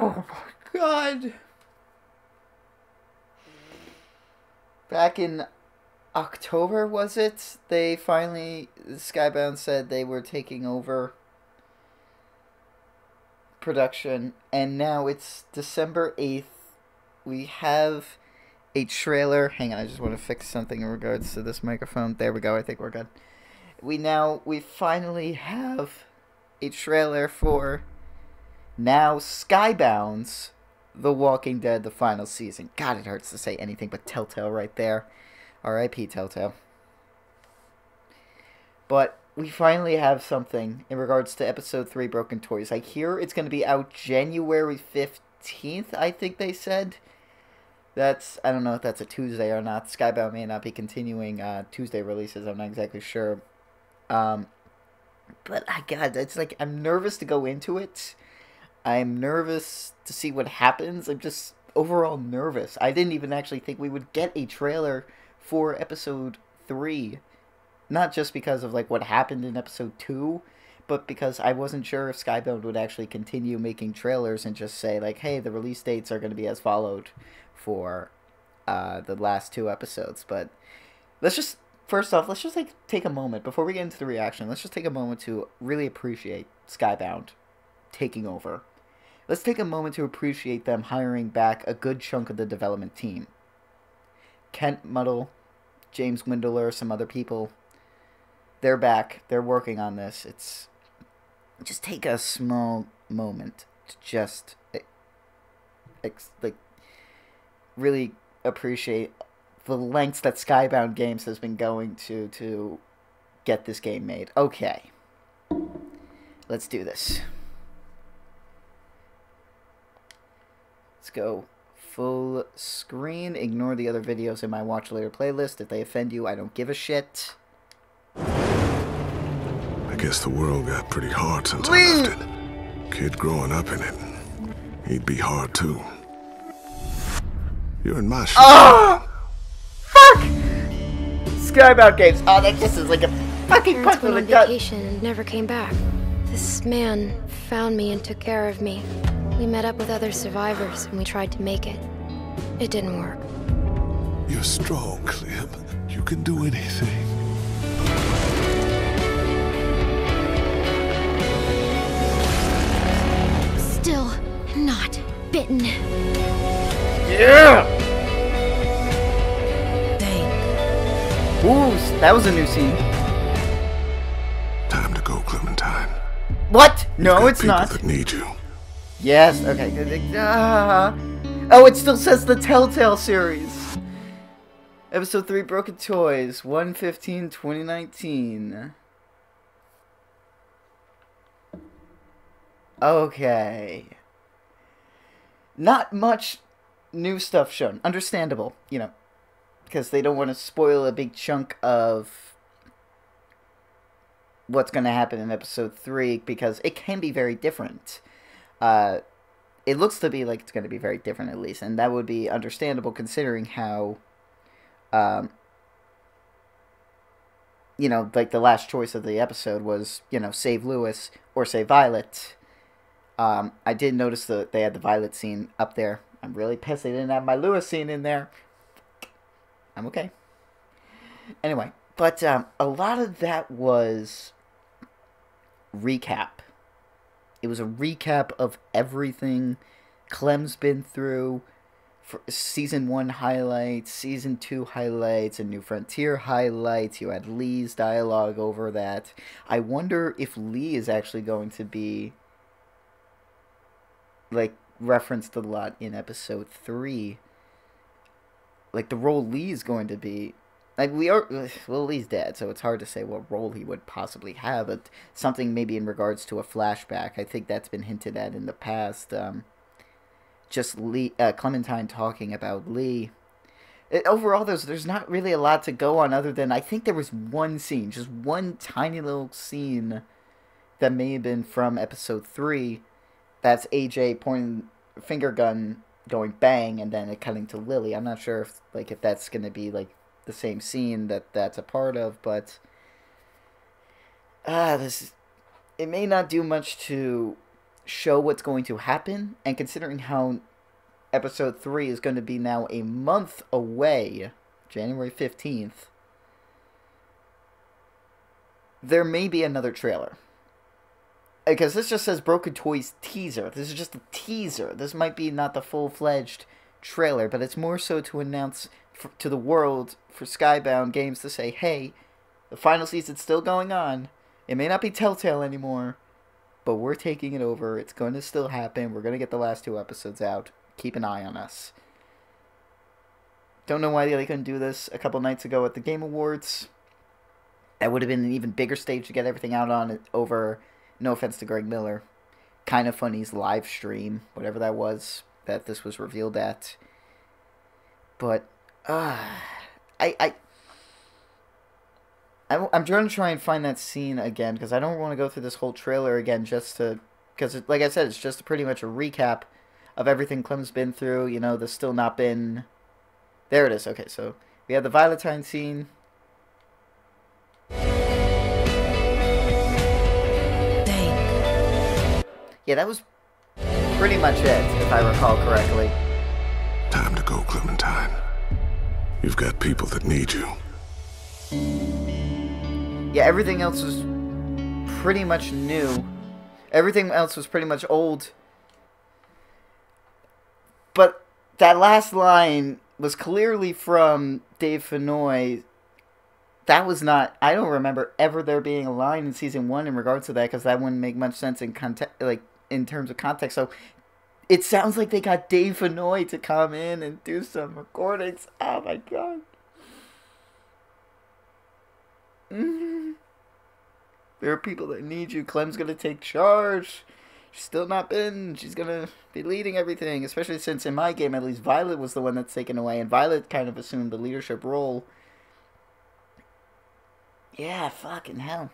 Oh my god. Back in October, was it? They finally, Skybound said they were taking over production, and now it's December 8th. We have a trailer. Hang on, I just want to fix something in regards to this microphone. There we go, I think we're good. We finally have a trailer for now Skybound's The Walking Dead, the final season. God, it hurts to say anything but Telltale right there. R.I.P. Telltale. But we finally have something in regards to episode 3 Broken Toys. I hear it's going to be out January 15th, I think they said. I don't know if that's a Tuesday or not. Skybound may not be continuing Tuesday releases. I'm not exactly sure. But God, it's like I'm nervous to go into it. I'm nervous to see what happens. I'm just overall nervous. I didn't even actually think we would get a trailer for episode 3. Not just because of like what happened in episode 2, but because I wasn't sure if Skybound would actually continue making trailers and just say like, hey, the release dates are going to be as followed for the last 2 episodes. But first off, let's just like take a moment before we get into the reaction. Let's just take a moment to really appreciate Skybound taking over. Let's take a moment to appreciate them hiring back a good chunk of the development team. Kent Muddle, James Windler, some other people. They're back. They're working on this. Just take a small moment to just like really appreciate the lengths that Skybound Games has been going to get this game made. Okay. Let's do this. Let's go full screen. Ignore the other videos in my Watch Later playlist. If they offend you, I don't give a shit. I guess the world got pretty hard since I left it. Kid growing up in it, he'd be hard too. You're in my shoes. Oh! Fuck! Skybound Games. Oh, that just is like a fucking punch in the gut. On vacation and never came back. This man found me and took care of me. We met up with other survivors and we tried to make it. It didn't work. You're strong, Clem. You can do anything. Still not bitten. Yeah! Dang. Ooh, that was a new scene. Time to go, Clementine. What? No, it's not. People that need you. Yes, okay. Oh, it still says the Telltale series. Episode 3, Broken Toys, 1/15/2019. Okay. Not much new stuff shown. Understandable, because they don't want to spoil a big chunk of what's going to happen in episode 3, because it can be very different. It looks to be like it's going to be very different, at least, and that would be understandable considering how, like the last choice of the episode was, save Lewis or save Violet. I did notice that they had the Violet scene up there. I'm really pissed they didn't have my Lewis scene in there. I'm okay. Anyway, but a lot of that was recap. It was a recap of everything Clem's been through. For Season 1 highlights, Season 2 highlights, and New Frontier highlights. You had Lee's dialogue over that. I wonder if Lee is actually going to be like referenced a lot in episode 3. Like the role Lee's going to be. Like Lee's dead, so it's hard to say what role he would possibly have, but something maybe in regards to a flashback. I think that's been hinted at in the past. Just Clementine talking about Lee. Overall, there's not really a lot to go on other than I think there was one scene, just one tiny little scene that may have been from episode 3. That's AJ pointing finger gun going bang and then it cutting to Lily. I'm not sure if that's going to be like the same scene that's a part of, but it may not do much to show what's going to happen, and considering how episode 3 is going to be now a month away, January 15th, there may be another trailer. Because this just says Broken Toys teaser. This is just a teaser. This might be not the full-fledged trailer, but it's more so to announce to the world, for Skybound Games to say, hey, the final season's still going on. It may not be Telltale anymore, but we're taking it over. It's going to still happen. We're going to get the last 2 episodes out. Keep an eye on us. Don't know why they couldn't do this a couple nights ago at the Game Awards. That would have been an even bigger stage to get everything out on it over, no offense to Greg Miller, Kind of Funny's live stream, whatever that was, that this was revealed at. But, I'm trying to try and find that scene again, because I don't want to go through this whole trailer again just to, because, like I said, it's just pretty much a recap of everything Clem's been through. You know, there's still not been, there it is. Okay, so we have the Valentine scene. Dang. Yeah, that was pretty much it, if I recall correctly. Time to go, Clementine. You've got people that need you. Yeah, everything else was pretty much new. Everything else was pretty much old. But that last line was clearly from Dave Fennoy. That was not, I don't remember ever there being a line in season 1 in regards to that, because that wouldn't make much sense in context, like in terms of context. So it sounds like they got Dave Fennoy to come in and do some recordings. Oh my god. There are people that need you. Clem's gonna take charge. She's still not been. She's gonna be leading everything, especially since in my game, at least, Violet was the one that's taken away, and Violet kind of assumed the leadership role. Yeah, fucking hell.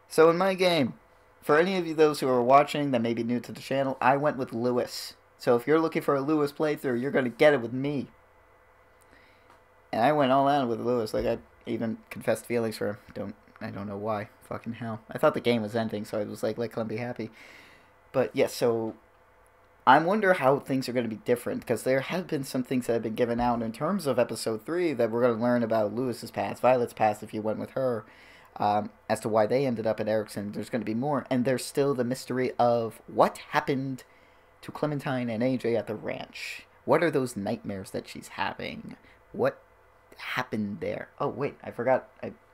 So in my game, for any of you those who are watching that may be new to the channel, I went with Lewis. So if you're looking for a Lewis playthrough, you're gonna get it with me. And I went all out with Lewis. Like, I even confessed feelings for him. I don't know why. Fucking hell. I thought the game was ending, so I was like, let Clem be happy. But, yes, so I wonder how things are going to be different, because there have been some things that have been given out in terms of Episode 3 that we're going to learn about Lewis's past, Violet's past if you went with her, as to why they ended up at Erickson. There's going to be more, and there's still the mystery of what happened to Clementine and AJ at the ranch. What are those nightmares that she's having? What happened there? Oh, wait, I forgot.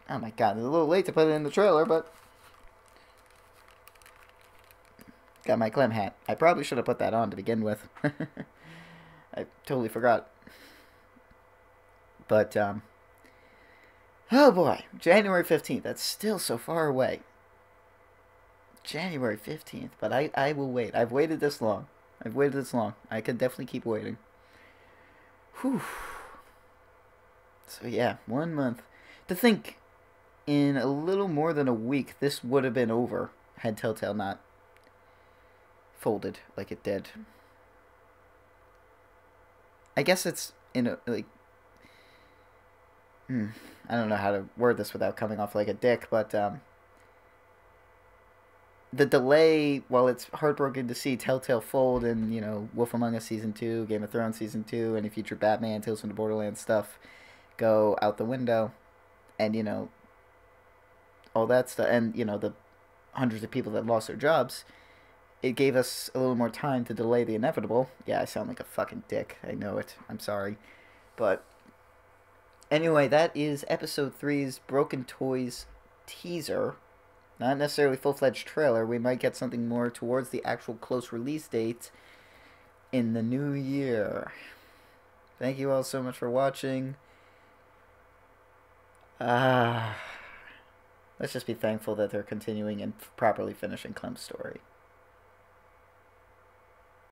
Oh my god, it's a little late to put it in the trailer, but got my Clem hat. I probably should have put that on to begin with. I totally forgot. But, oh boy, January 15th. That's still so far away. January 15th, but I will wait. I've waited this long. I could definitely keep waiting. Whew. So yeah, 1 month. To think, in a little more than a week, this would have been over had Telltale not folded like it did. I guess it's in a, like, I don't know how to word this without coming off like a dick, but the delay, while it's heartbroken to see Telltale fold and, you know, Wolf Among Us Season 2, Game of Thrones Season 2, any future Batman, Tales from the Borderlands stuff go out the window, and, you know, all that stuff, and, you know, the hundreds of people that lost their jobs, it gave us a little more time to delay the inevitable. Yeah, I sound like a fucking dick. I know it. I'm sorry. But anyway, that is Episode 3's Broken Toys teaser. Not necessarily full-fledged trailer. We might get something more towards the actual close release date in the new year. Thank you all so much for watching. Let's just be thankful that they're continuing and properly finishing Clem's story.